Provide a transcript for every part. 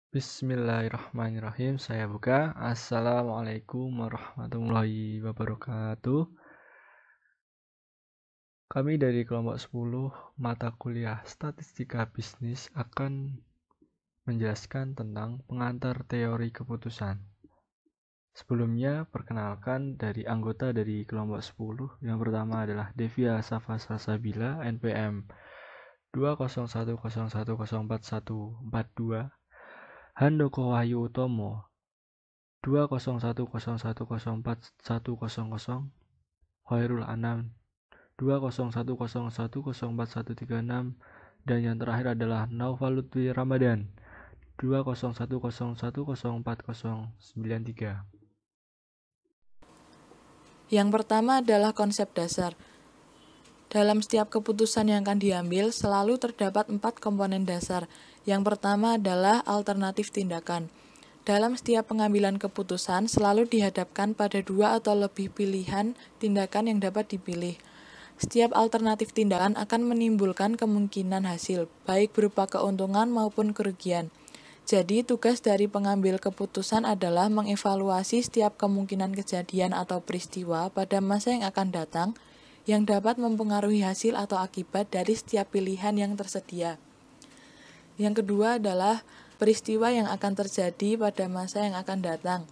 Bismillahirrahmanirrahim. Saya buka. Assalamualaikum warahmatullahi wabarakatuh. Kami dari kelompok 10 mata kuliah Statistika Bisnis akan menjelaskan tentang pengantar teori keputusan. Sebelumnya, perkenalkan dari anggota dari kelompok 10. Yang pertama adalah Devia Safa Salsabila, NPM 20101044142, Handoko Wahyu Utomo 20101041100, Khairul Anam 20101041136, dan yang terakhir adalah Naufal Lutfi Ramadan 20101040093. Yang pertama adalah konsep dasar. Dalam setiap keputusan yang akan diambil, selalu terdapat 4 komponen dasar. Yang pertama adalah alternatif tindakan. Dalam setiap pengambilan keputusan, selalu dihadapkan pada 2 atau lebih pilihan tindakan yang dapat dipilih. Setiap alternatif tindakan akan menimbulkan kemungkinan hasil, baik berupa keuntungan maupun kerugian. Jadi, tugas dari pengambil keputusan adalah mengevaluasi setiap kemungkinan kejadian atau peristiwa pada masa yang akan datang yang dapat mempengaruhi hasil atau akibat dari setiap pilihan yang tersedia. Yang kedua adalah peristiwa yang akan terjadi pada masa yang akan datang.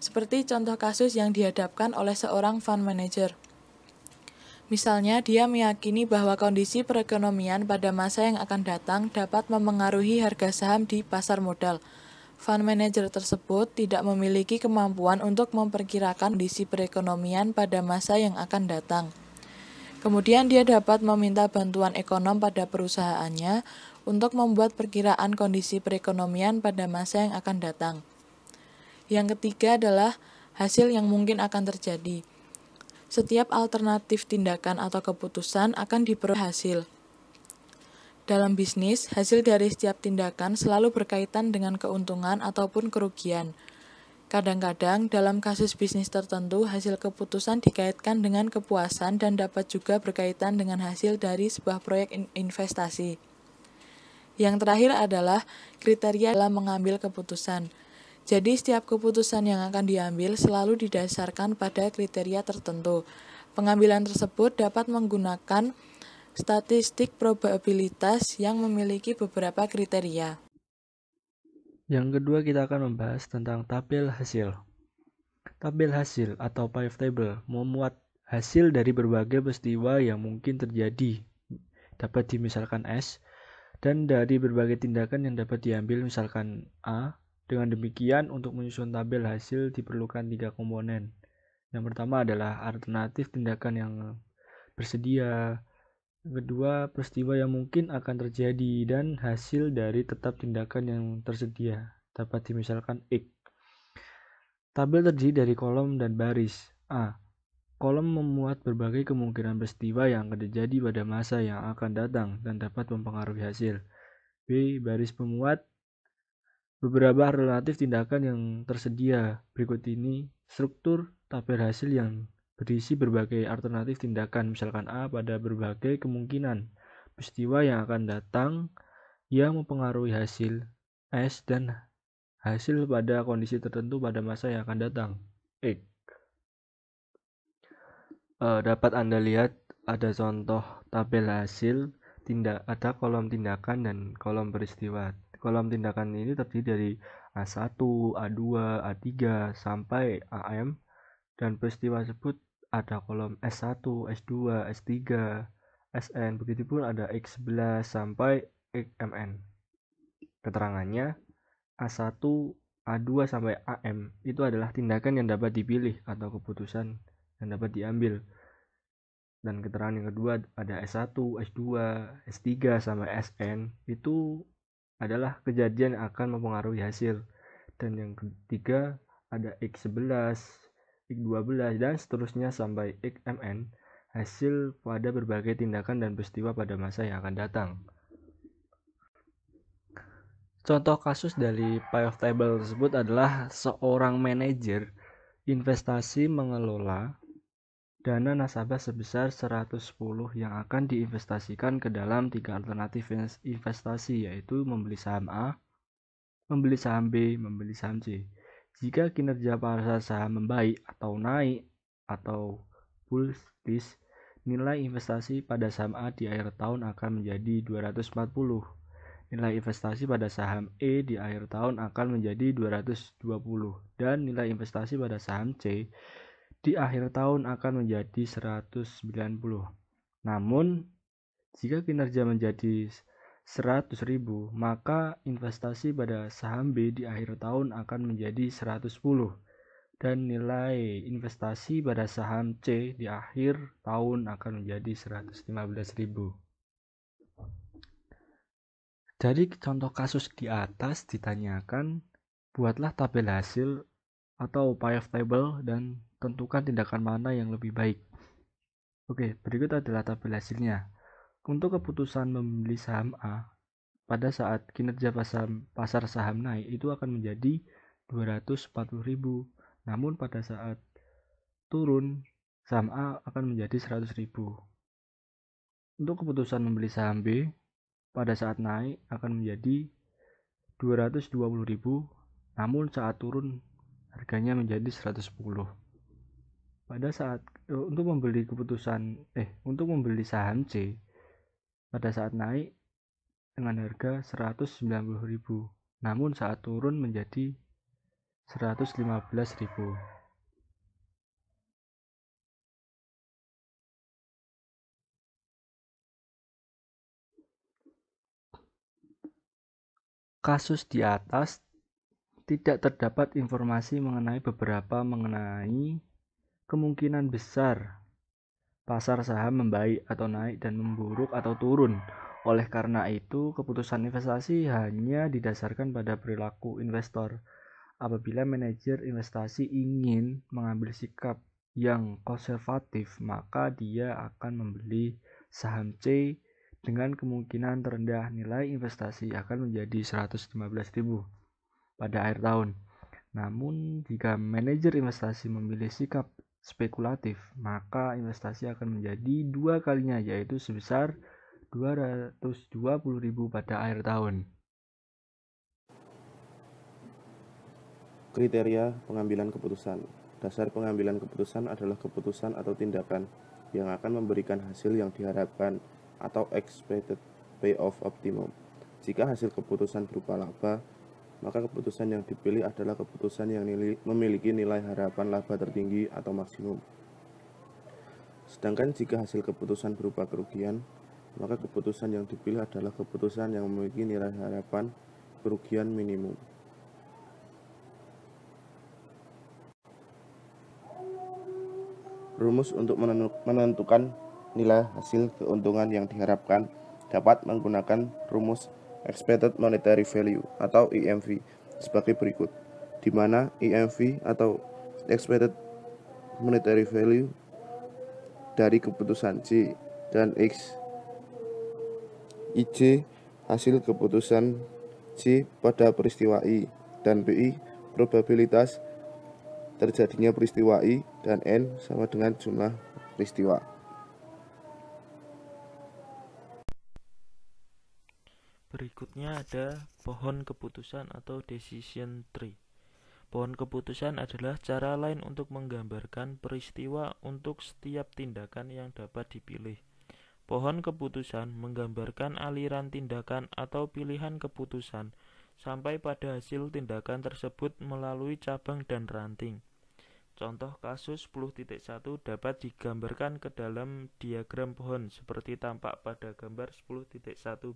Seperti contoh kasus yang dihadapkan oleh seorang fund manager. Misalnya, dia meyakini bahwa kondisi perekonomian pada masa yang akan datang dapat memengaruhi harga saham di pasar modal. Fund manager tersebut tidak memiliki kemampuan untuk memperkirakan kondisi perekonomian pada masa yang akan datang. Kemudian dia dapat meminta bantuan ekonom pada perusahaannya untuk membuat perkiraan kondisi perekonomian pada masa yang akan datang. Yang ketiga adalah hasil yang mungkin akan terjadi. Setiap alternatif tindakan atau keputusan akan diperoleh hasil. Dalam bisnis, hasil dari setiap tindakan selalu berkaitan dengan keuntungan ataupun kerugian. Kadang-kadang, dalam kasus bisnis tertentu, hasil keputusan dikaitkan dengan kepuasan dan dapat juga berkaitan dengan hasil dari sebuah proyek investasi. Yang terakhir adalah kriteria dalam mengambil keputusan. Jadi, setiap keputusan yang akan diambil selalu didasarkan pada kriteria tertentu. Pengambilan tersebut dapat menggunakan statistik probabilitas yang memiliki beberapa kriteria. Yang kedua, kita akan membahas tentang tabel hasil. Tabel hasil atau pivot table memuat hasil dari berbagai peristiwa yang mungkin terjadi, dapat dimisalkan S, dan dari berbagai tindakan yang dapat diambil misalkan A. Dengan demikian, untuk menyusun tabel hasil diperlukan 3 komponen. Yang pertama adalah alternatif tindakan yang bersedia. Yang kedua, peristiwa yang mungkin akan terjadi, dan hasil dari tetap tindakan yang tersedia, dapat dimisalkan X. Tabel terdiri dari kolom dan baris. A. Kolom memuat berbagai kemungkinan peristiwa yang akan terjadi pada masa yang akan datang dan dapat mempengaruhi hasil. B. Baris memuat beberapa alternatif tindakan yang tersedia. Berikut ini struktur tabel hasil yang berisi berbagai alternatif tindakan, misalkan A pada berbagai kemungkinan peristiwa yang akan datang yang mempengaruhi hasil, S, dan hasil pada kondisi tertentu pada masa yang akan datang, X. Dapat Anda lihat ada contoh tabel hasil, ada kolom tindakan dan kolom peristiwa. Kolom tindakan ini terdiri dari A1, A2, A3 sampai AM, dan peristiwa tersebut ada kolom S1, S2, S3, SN, begitupun ada X11 sampai XMN. Keterangannya, A1, A2 sampai AM itu adalah tindakan yang dapat dipilih atau keputusan yang dapat diambil. Dan keterangan yang kedua ada S1, S2, S3 sampai SN itu adalah kejadian yang akan mempengaruhi hasil. Dan yang ketiga ada X11, X12 dan seterusnya sampai XMN, hasil pada berbagai tindakan dan peristiwa pada masa yang akan datang. Contoh kasus dari pivot table tersebut adalah seorang manajer investasi mengelola dana nasabah sebesar 110 yang akan diinvestasikan ke dalam 3 alternatif investasi, yaitu membeli saham A, membeli saham B, membeli saham C. Jika kinerja pasar saham membaik atau naik atau bullish, nilai investasi pada saham A di akhir tahun akan menjadi 240. Nilai investasi pada saham E di akhir tahun akan menjadi 220 dan nilai investasi pada saham C di akhir tahun akan menjadi 190. Namun, jika kinerja menjadi 100.000, maka investasi pada saham B di akhir tahun akan menjadi 110 dan nilai investasi pada saham C di akhir tahun akan menjadi 115.000. Dari contoh kasus di atas ditanyakan, buatlah tabel hasil atau pivot table dan tentukan tindakan mana yang lebih baik. Oke, berikut adalah tabel hasilnya. Untuk keputusan membeli saham A, pada saat kinerja pasar saham naik itu akan menjadi 240.000. Namun pada saat turun, saham A akan menjadi 100.000. Untuk keputusan membeli saham B, pada saat naik akan menjadi 220.000, namun saat turun harganya menjadi 110. Pada saat untuk membeli saham C pada saat naik dengan harga 190.000, namun saat turun menjadi 115.000. Kasus di atas tidak terdapat informasi mengenai kemungkinan besar pasar saham membaik atau naik dan memburuk atau turun. Oleh karena itu, keputusan investasi hanya didasarkan pada perilaku investor. Apabila manajer investasi ingin mengambil sikap yang konservatif, maka dia akan membeli saham C dengan kemungkinan terendah nilai investasi akan menjadi 115.000 pada akhir tahun. Namun, jika manajer investasi memilih sikap spekulatif, maka investasi akan menjadi dua kalinya, yaitu sebesar 220.000 pada akhir tahun. Kriteria pengambilan keputusan. Dasar pengambilan keputusan adalah keputusan atau tindakan yang akan memberikan hasil yang diharapkan atau expected payoff optimum. Jika hasil keputusan berupa laba, maka keputusan yang dipilih adalah keputusan yang memiliki nilai harapan laba tertinggi atau maksimum. Sedangkan jika hasil keputusan berupa kerugian, maka keputusan yang dipilih adalah keputusan yang memiliki nilai harapan kerugian minimum. Rumus untuk menentukan nilai hasil keuntungan yang diharapkan dapat menggunakan rumus Expected Monetary Value atau EMV sebagai berikut, di mana EMV atau Expected Monetary Value dari keputusan C dan X, IJ hasil keputusan C pada peristiwa I, dan PI probabilitas terjadinya peristiwa I, dan N sama dengan jumlah peristiwa. Berikutnya ada pohon keputusan atau decision tree. Pohon keputusan adalah cara lain untuk menggambarkan peristiwa untuk setiap tindakan yang dapat dipilih. Pohon keputusan menggambarkan aliran tindakan atau pilihan keputusan sampai pada hasil tindakan tersebut melalui cabang dan ranting. Contoh kasus 10.1 dapat digambarkan ke dalam diagram pohon seperti tampak pada gambar 10.1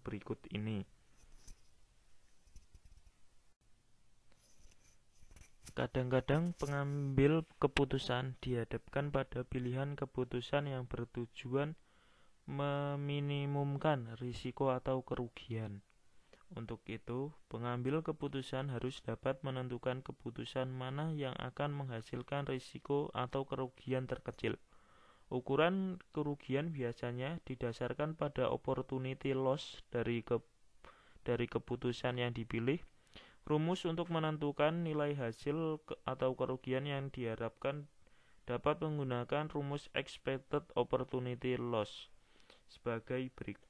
berikut ini. Kadang-kadang pengambil keputusan dihadapkan pada pilihan keputusan yang bertujuan meminimumkan risiko atau kerugian. Untuk itu, pengambil keputusan harus dapat menentukan keputusan mana yang akan menghasilkan risiko atau kerugian terkecil. Ukuran kerugian biasanya didasarkan pada opportunity loss dari keputusan yang dipilih. Rumus untuk menentukan nilai hasil atau kerugian yang diharapkan dapat menggunakan rumus expected opportunity loss sebagai berikut.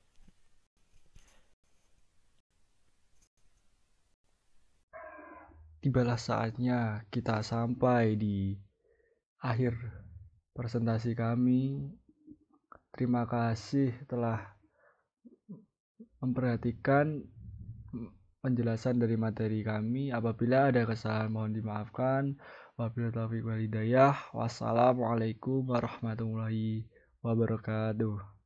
tibalah saatnya kita sampai di akhir presentasi kami. Terima kasih telah memperhatikan penjelasan dari materi kami. Apabila ada kesalahan mohon dimaafkan. Wabillahi taufiq wal hidayah. Wassalamualaikum warahmatullahi wabarakatuh.